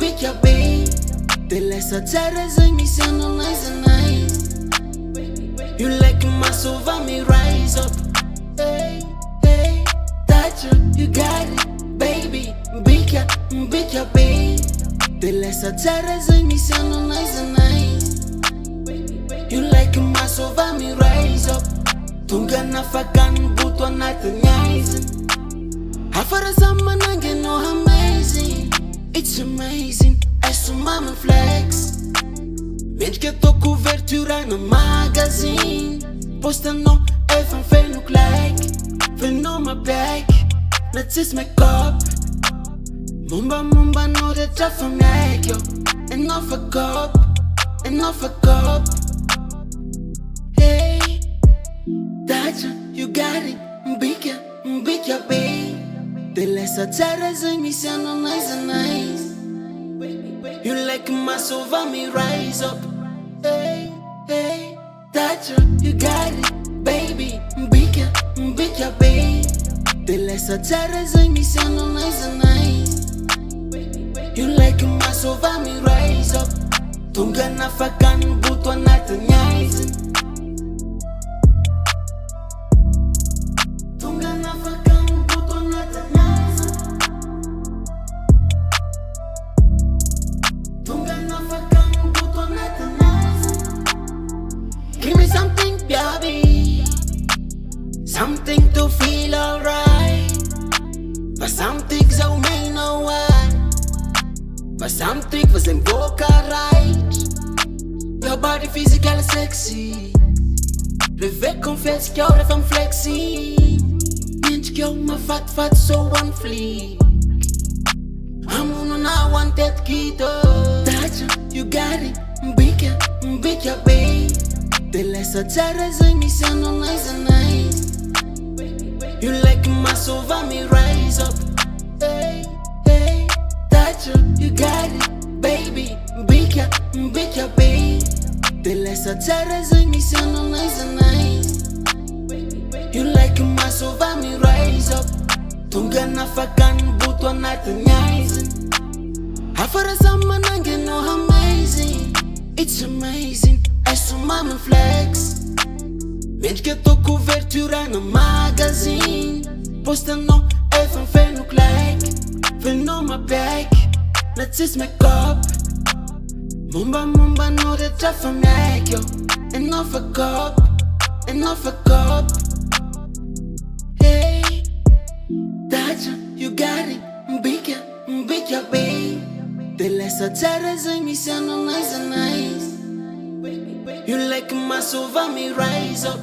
mbika be de lesa Tatra zay misy anao nice and nice. You like my soul, me rise up. Hey, hey, Tatra, you got it, baby. Mbika be de lesa Tatra zay misy anao nice and nice. You like my soul, me rise up. Tunga na fakan buto anaty nice. Afara sama nange no amazing. It's amazing, I saw mama flex. Mendrika tô couverture na magazine. Postanao efa feno like. Feno my back, na tsisy make up. Momba no rehetra fa miaiky yo. Enough a cup, enough a cup. Hey, Tatra, you got it, mbika be de lesa Tatra zay misy anao nice and nice. You like my soul, me rise up. Hey, hey, Tatra, you got it, baby. Mbika be de lesa Tatra zay misy anao nice and nice. You like my soul, me rise up. Tunga na fakan buto anaty nice. Tunga na fakan buto anaty nice. Tunga na fakan buto anaty nice. Give me something, baby, something to feel alright. But some things I may know why. But some things was in vocal right. Your body physical sexy. Rêver confesse que eu femme flexi. Mente que eu uma fat so one fleek. I'm on a wanted kid. Tatra, you got it, mbika be de lesa Tatra zay misy anao nice and nice. You like my soul, me rise up. Hey, hey, Tatra, you got it, baby. Mbika be de lesa Tatra zay misy anao nice and nice. You like my soul, me rise up. Tunga na fakan buto anaty nice. Afara sama nange no amazing. It's amazing, I saw mama flex. Mendrika tô couverture na magazine. Postanao efa feno like. Feno my back, na tsisy make up. Momba no rehetra fa miaiky yo. Enough a cup, enough a cup. Hey, Tatra, you got it, mbika be de lesa Tatra zay misy anao nice and nice. You like my soul, me rise up.